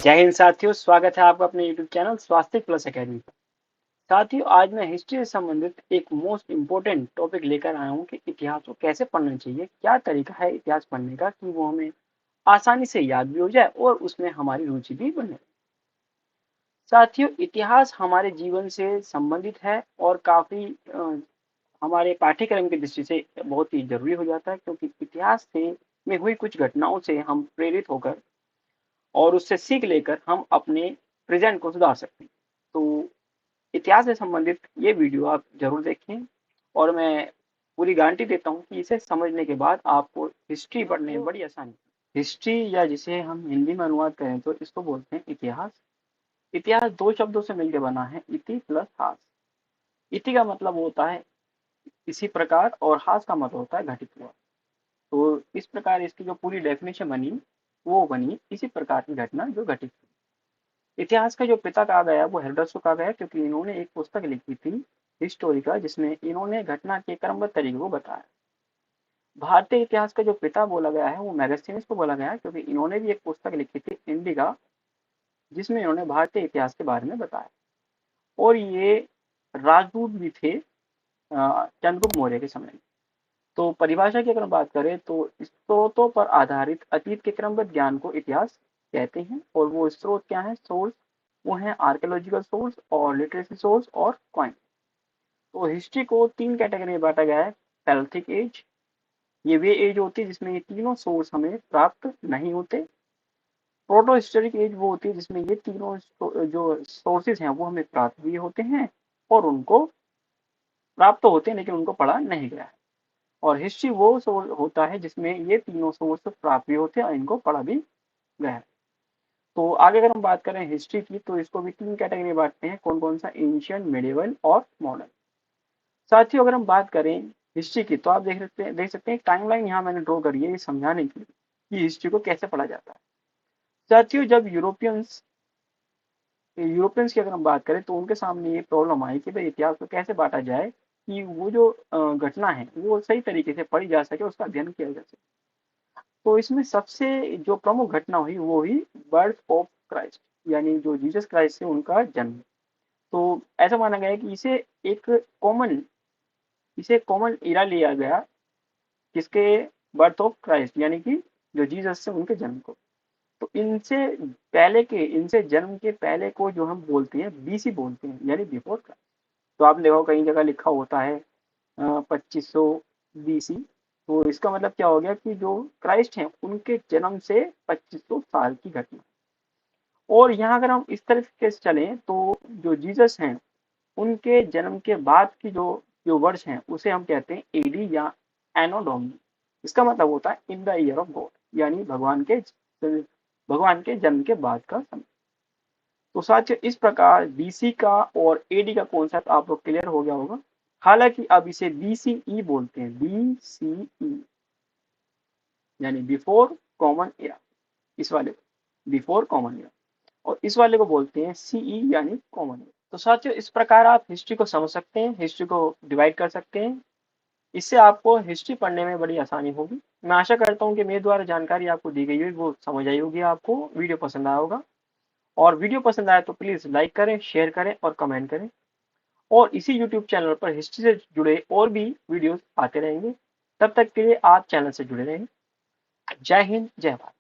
जय हिंद साथियों, स्वागत है आपका अपने YouTube चैनल स्वास्थ्य प्लस एकेडमी पर। साथियों, आज मैं हिस्ट्री से संबंधित एक मोस्ट इम्पोर्टेंट टॉपिक लेकर आया हूँ कि इतिहास को कैसे पढ़ना चाहिए, क्या तरीका है इतिहास पढ़ने का कि वो हमें आसानी से याद भी हो जाए और उसमें हमारी रुचि भी बने। साथियों, इतिहास हमारे जीवन से संबंधित है और काफी हमारे पाठ्यक्रम की दृष्टि से बहुत ही जरूरी हो जाता है, क्योंकि इतिहास से में हुई कुछ घटनाओं से हम प्रेरित होकर और उससे सीख लेकर हम अपने प्रेजेंट को सुधार सकते हैं। तो इतिहास से संबंधित ये वीडियो आप जरूर देखें और मैं पूरी गारंटी देता हूँ कि इसे समझने के बाद आपको हिस्ट्री पढ़ने में बड़ी आसानी। हिस्ट्री, या जिसे हम हिंदी में अनुवाद करें तो इसको बोलते हैं इतिहास। इतिहास दो शब्दों से मिलकर बना है, इति प्लस हास। इति का मतलब होता है इसी प्रकार और हास का मतलब होता है घटित हुआ। तो इस प्रकार इसकी जो पूरी डेफिनेशन बनी वो बनी इसी प्रकार की घटना जो घटित हुई। इतिहास का जो पिता कहा गया वो हेरोडोटस को कहा गया, क्योंकि इन्होंने एक पुस्तक लिखी थी हिस्टोरिका, जिसमें इन्होंने घटना के क्रमबद्ध तरीके को बताया। भारतीय इतिहास का जो पिता बोला गया है वो मैगस्थनीज को बोला गया है, क्योंकि इन्होंने भी एक पुस्तक लिखी थी इंडिका, जिसमें इन्होंने भारतीय इतिहास के बारे में बताया। और ये राजदूत भी थे चंद्रगुप्त मौर्य के समय। तो परिभाषा की अगर बात करें तो स्रोतों पर आधारित अतीत के क्रमबद्ध ज्ञान को इतिहास कहते हैं। और वो स्रोत क्या है, सोर्स, वो है आर्कियोलॉजिकल सोर्स और लिटरेसी सोर्स और कॉइन। तो हिस्ट्री को तीन कैटेगरी में बांटा गया है। पैलेथिक एज, ये वे एज होती है जिसमें ये तीनों सोर्स हमें प्राप्त नहीं होते। प्रोटो हिस्टोरिक एज वो होती है जिसमें ये तीनों जो सोर्सेज हैं वो हमें प्राप्त भी होते हैं और उनको प्राप्त तो होते हैं लेकिन उनको पढ़ा नहीं गया है। और हिस्ट्री वो सोर्स होता है जिसमें ये तीनों सोर्स प्राप्त भी होते हैं और इनको पढ़ा भी गया है। तो आगे अगर हम बात करें हिस्ट्री की तो इसको भी तीन कैटेगरी में बांटते हैं, कौन कौन सा, एंशियंट, मिडिवल और मॉडर्न। साथियों, अगर हम बात करें हिस्ट्री की तो आप देख सकते हैं टाइमलाइन यहाँ मैंने ड्रॉ करी है ये समझाने के लिए कि हिस्ट्री को कैसे पढ़ा जाता है। साथियों, जब यूरोपियंस की अगर हम बात करें तो उनके सामने ये प्रॉब्लम आई कि भाई इतिहास को कैसे बांटा जाए कि वो जो घटना है वो सही तरीके से पढ़ी जा सके, उसका अध्ययन किया जा सके। तो इसमें सबसे जो प्रमुख घटना हुई वो हुई बर्थ ऑफ क्राइस्ट, यानी जो जीसस क्राइस्ट है उनका जन्म। तो ऐसा माना गया है कि एक कॉमन इसे कॉमन इरा लिया गया, किसके, बर्थ ऑफ क्राइस्ट, यानी कि जो जीसस से उनके जन्म को। तो इनसे जन्म के पहले को जो हम बोलते हैं बीसी बोलते हैं, यानी बिफोर क्राइस्ट। तो आप देखो कई जगह लिखा होता है 2500 बीसी। तो इसका मतलब क्या हो गया कि जो क्राइस्ट हैं उनके जन्म से 2500 साल की घटना। और यहाँ अगर हम इस तरीके से चलें तो जो जीसस हैं उनके जन्म के बाद की जो जो वर्ष हैं उसे हम कहते हैं एडी या एनो डोमिनी। इसका मतलब होता है in the year of God, यानी भगवान के जन्म के बाद का समय। तो साथियों, इस प्रकार बीसी का और एडी का कॉन्सेप्ट आप लोग क्लियर हो गया होगा। हालांकि अब इसे बीसीई बोलते हैं, बीसीई यानी बिफोर कॉमन एरा। इस वाले को बिफोर कॉमन एरा और इस वाले को बोलते हैं सीई यानी कॉमन एरा। तो साथियों, इस प्रकार आप हिस्ट्री को समझ सकते हैं, हिस्ट्री को डिवाइड कर सकते हैं। इससे आपको हिस्ट्री पढ़ने में बड़ी आसानी होगी। मैं आशा करता हूँ कि मेरे द्वारा जानकारी आपको दी गई होगी वो समझ आई होगी, आपको वीडियो पसंद आया होगा। और वीडियो पसंद आए तो प्लीज लाइक करें, शेयर करें और कमेंट करें। और इसी यूट्यूब चैनल पर हिस्ट्री से जुड़े और भी वीडियोस आते रहेंगे। तब तक के लिए आप चैनल से जुड़े रहें। जय हिंद, जय भारत।